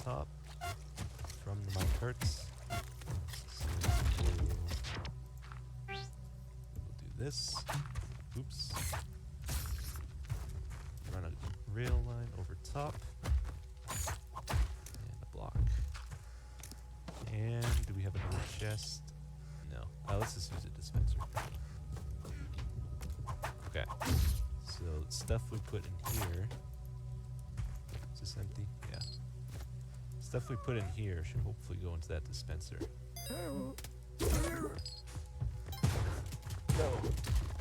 top from my carts. So we'll do this. Oops. Run a rail line over top. And a block. And do we have another chest? No. Let's just use a dispenser. Okay. So stuff we put in here. Is this empty? Yeah. Stuff we put in here should hopefully go into that dispenser. No.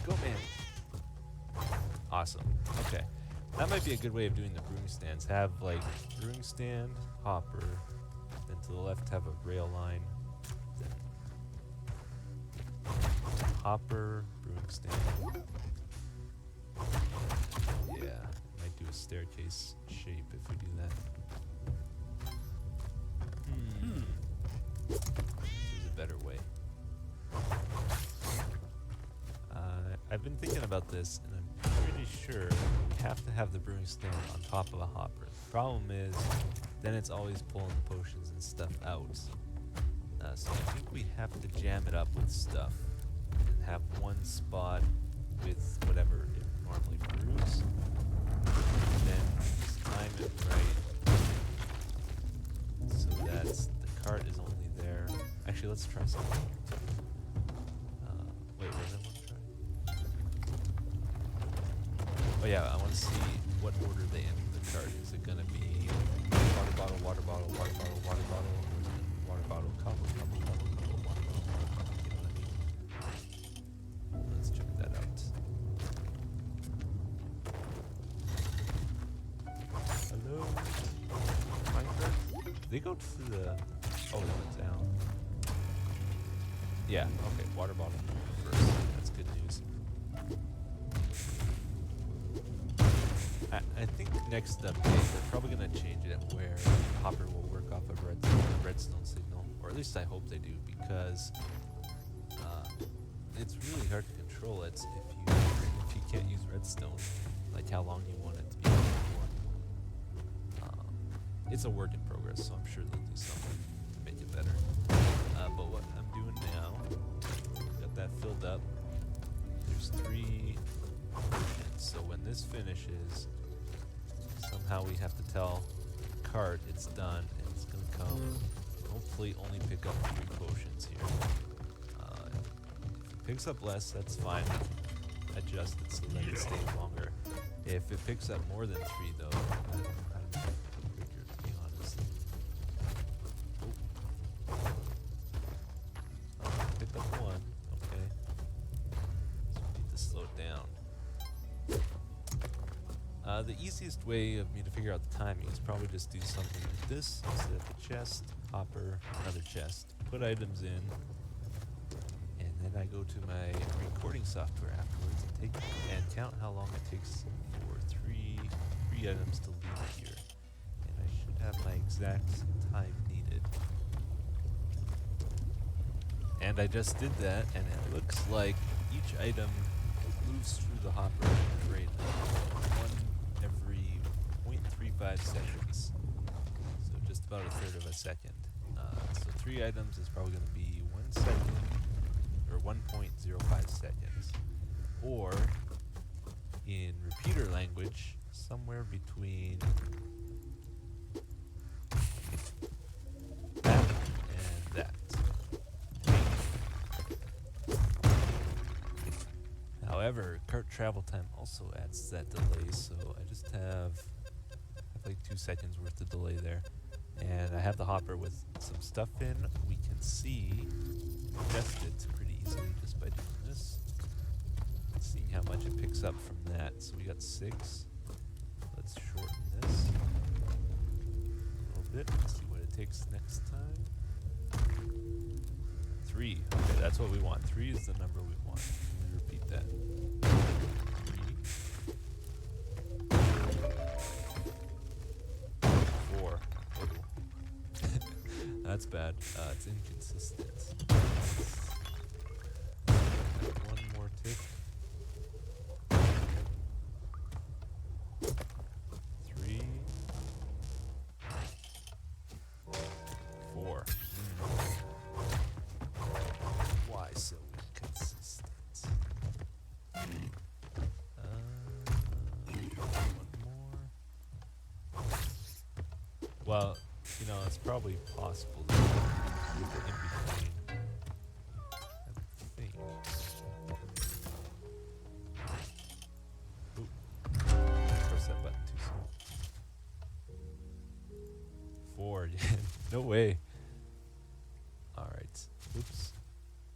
Go, man. Awesome. Okay. That might be a good way of doing the brewing stands. Have like brewing stand, hopper, then to the left have a rail line, then hopper, brewing stand. Yeah, might do a staircase shape if we do that. There's a better way. I've been thinking about this, and I'm pretty sure we have to have the brewing stand on top of a hopper. The problem is, then it's always pulling the potions and stuff out. So I think we have to jam it up with stuff and have one spot with whatever it normally brews. And then just time it right so that the cart is only there. Actually, let's try something. Wait, what did I want to try? Oh yeah, I want to see what order they enter the cart. Is it going to be water bottle, water bottle, water bottle, water bottle, water bottle, cobble, cobble, cobble, cobble, water bottle, water bottle, you know what I mean? Let's check that out. Hello? Minecraft? They go to the... Oh, they went down. Yeah, okay, water bottle first. That's good news. I think next update they're probably going to change it where hopper will work off of redstone signal, or at least I hope they do, because it's really hard to control it if you can't use redstone, like how long you want it to be for. It's a work in progress, so I'm sure they'll do something to make it better. But what I'm doing now, got that filled up. There's 3 potions, so when this finishes, somehow we have to tell the cart it's done, and it's going to come, hopefully only pick up 3 potions here. If it picks up less, that's fine. We can adjust it so that it stays longer. If it picks up more than 3 though, I don't know figure, to be honest. Picked up 1, okay. So we need to slow it down. The easiest way of me to figure out the timing is probably just do something like this. Set up a chest, hopper, another chest, put items in, and then I go to my recording software afterwards and count how long it takes for three items to leave here. And I should have my exact time needed. And I just did that, and it looks like each item moves through the hopper at a rate of 1 every 0.35 seconds. So just about a third of a second. So 3 items is probably going to be 1 second, or 1.05 seconds. Or, in repeater language, somewhere between that and that. However, cart travel time also adds that delay, so I just have like 2 seconds worth of delay there. And I have the hopper with some stuff in. We can see, adjust it pretty easily just by doing this. Seeing how much it picks up from that. So we got 6. Let's shorten this a little bit. Let's see what it takes next time. 3. Okay, that's what we want. 3 is the number we want. Let me repeat that. 3. 4. That's bad. It's inconsistent. One more tick. 3. Well, you know, it's probably possible to keep it in between. I think. Oop. Press that button too soon. 4. No way. Alright. Oops.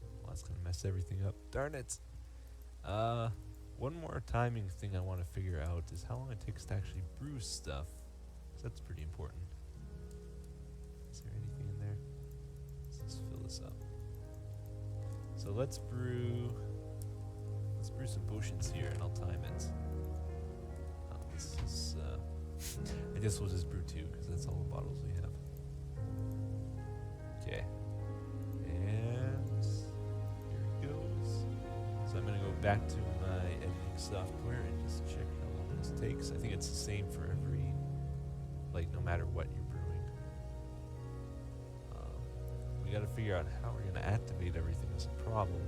Well, that's gonna mess everything up. Darn it. One more timing thing I want to figure out is how long it takes to actually brew stuff. 'Cause that's pretty important. Is there anything in there? Let's fill this up. So let's brew some potions here, and I'll time it. This is, I guess we'll just brew 2 because that's all the bottles we have. Okay, and here it goes. So I'm gonna go back to my editing software and just check how long this takes. I think it's the same for every, like, no matter what you're brewing. We gotta figure out how we're gonna activate everything is a problem.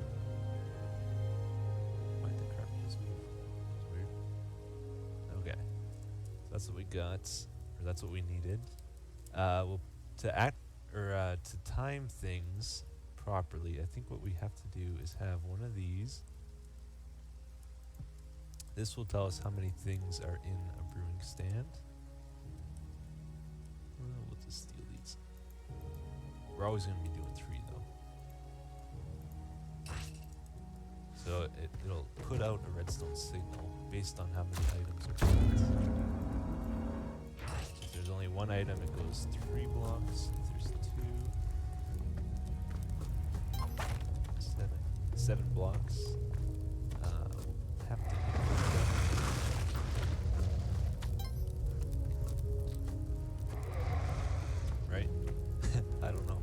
Why'd the carpet just move? That's weird. Okay, so that's what we got, or that's what we needed. Well, to time things properly, I think what we have to do is have one of these. This will tell us how many things are in a brewing stand. We'll just steal these. We're always going to be doing 3 though. So it'll put out a redstone signal based on how many items are present. If there's only 1 item, it goes 3 blocks. If there's 2, 7 blocks. We'll have to right? I don't know.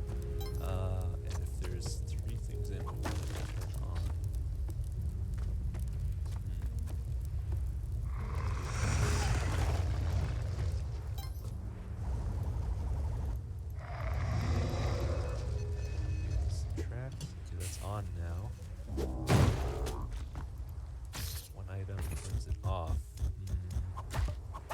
And if there's 3 things in, we'll turn on. Subtract. Okay, that's on now. 1 item turns it off. I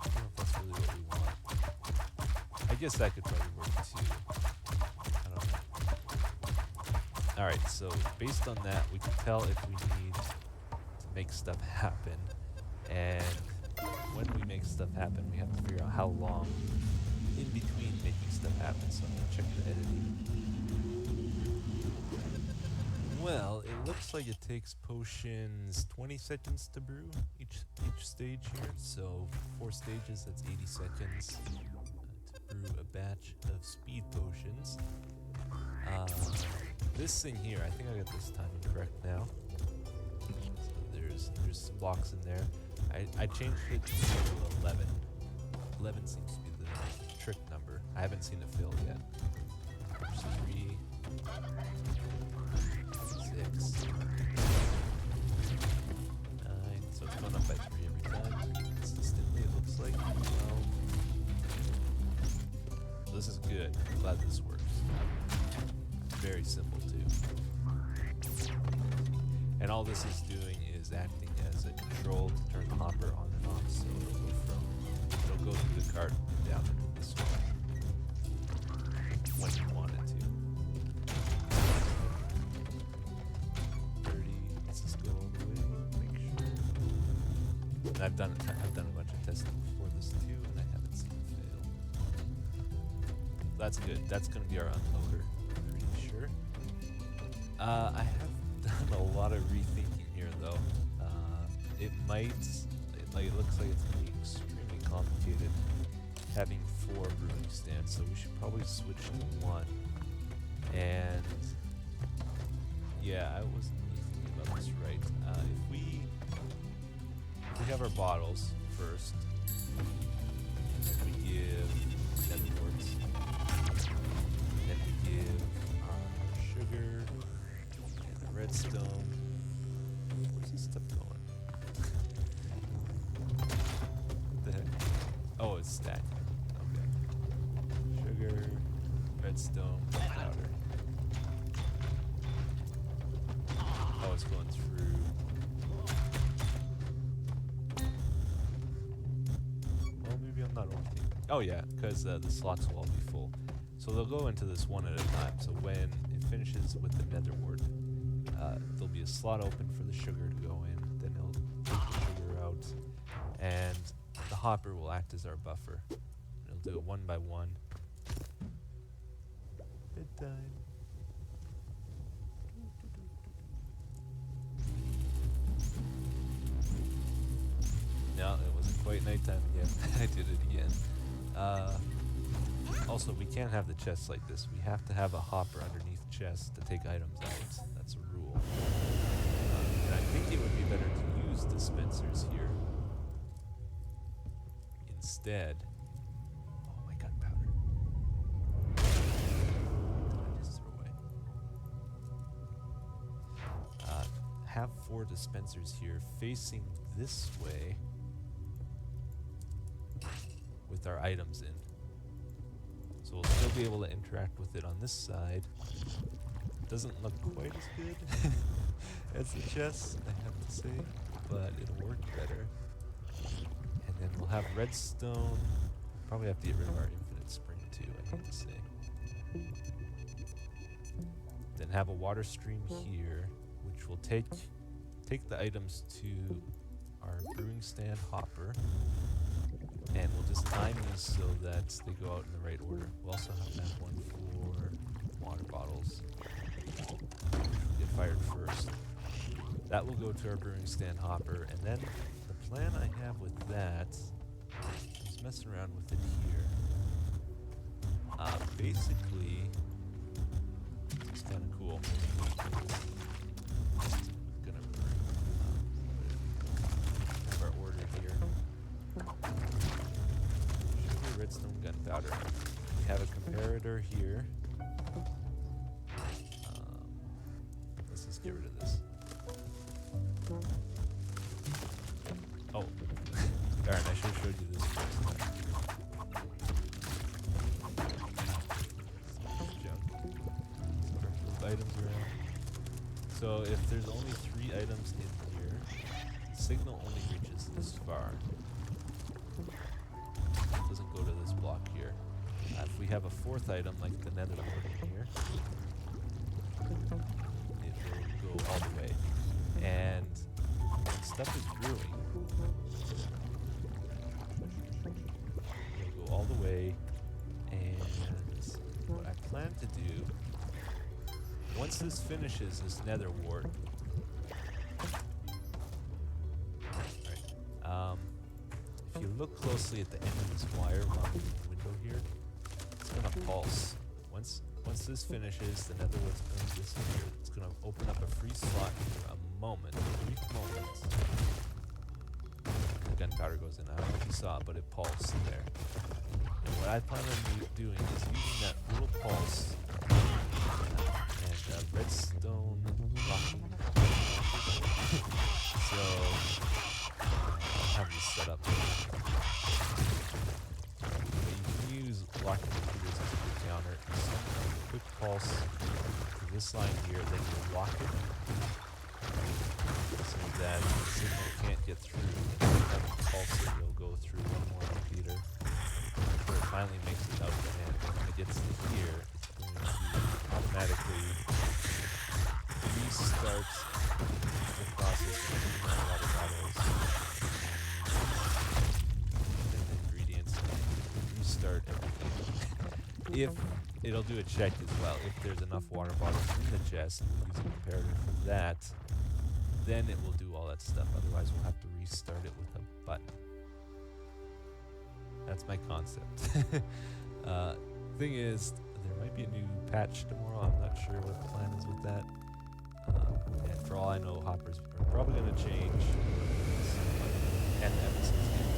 don't know if that's really what we want. I guess that could probably work too. I don't know. Alright, so based on that, we can tell if we need to make stuff happen. And when we make stuff happen, we have to figure out how long in between making stuff happen. So I'm going to check the editing. Well, it looks like it takes potions 20 seconds to brew each stage here. So 4 stages, that's 80 seconds to brew a batch of speed potions. This thing here, I think I got this timing correct now. So there's some blocks in there. I changed it to 11. 11 seems to be the trick number. I haven't seen it fill yet. There's 3, 6, 9. So it's going up by 3 every time. Consistently, it looks like. 12. So this is good. I'm glad this works. Very simple too. And all this is doing is acting as a control to turn the hopper on and off. So it'll go through the cart down into this one when you want it to. 30. Let's just go all the way. Make sure. And I've done a bunch of testing before this too, and I haven't seen it fail. That's good. That's going to be our unloader. Pretty sure. I have done a lot of rethinking here, though. It looks like it's going to be extremely complicated having 4 brewing stands, so we should probably switch to 1. And yeah, I wasn't really thinking about this right. If we have our bottles first, and we give nether quartz, then we give our sugar and the redstone. Where's this stuff going? What the heck? Oh, it's stacking. Okay. Sugar, redstone, powder. Oh, it's going through. Oh yeah, because the slots will all be full. So they'll go into this one at a time. So when it finishes with the nether wart, there'll be a slot open for the sugar to go in. Then it'll take the sugar out, and the hopper will act as our buffer. It'll do it one by one. Bedtime. No, it wasn't quite nighttime again. I did it again. Also, we can't have the chests like this. We have to have a hopper underneath chests to take items out. That's a rule. And I think it would be better to use dispensers here instead. Oh, my gunpowder. Did I just throw away? Have 4 dispensers here facing this way with our items in. So we'll still be able to interact with it on this side. Doesn't look quite as good as the chest, I have to say, but it'll work better. And then we'll have redstone. Probably have to get rid of our infinite spring too, I need to say. Then have a water stream here, which will take the items to our brewing stand hopper. And we'll just time these so that they go out in the right order. We'll also have to have one for water bottles, which will get fired first. That will go to our brewing stand hopper, and then the plan I have with that is messing around with it here. Basically, it's kind of cool. Gonna have our order here. Redstone gunpowder. We have a comparator here. Let's just get rid of this. Oh, darn! I should have showed you this first. Junk. Move items around. So if there's only 3 items in here, the signal only reaches this far. Doesn't go to this block here. If we have a 4th item like the nether wart in here, it will go all the way. And when stuff is brewing, it'll go all the way. And what I plan to do, once this finishes this nether wart, if you look closely at the end of this wire along the window here, it's going to pulse. Once this finishes, the nether wart's going to disappear. It's going to open up a free slot for a brief moment. The gunpowder goes in. I don't know if you saw it, but it pulsed there. And what I plan on doing is using that little pulse and redstone locking. So have this set up. But you can use locking computers as a good counter. Send a quick pulse to this line here, then you lock it so that the signal can't get through. Have a pulse it, it'll go through one more computer before it finally makes it out, and when it gets to here, it's going to automatically restart the process of putting in water bottles. Restart everything. If it'll do a check as well, if there's enough water bottles in the chest, and we'll use a comparator for that, then it will do all that stuff. Otherwise, we'll have to restart it with a button. That's my concept. Thing is, there might be a new patch tomorrow. I'm not sure what the plan is with that. And for all I know, hoppers are probably going to change 10 episodes in.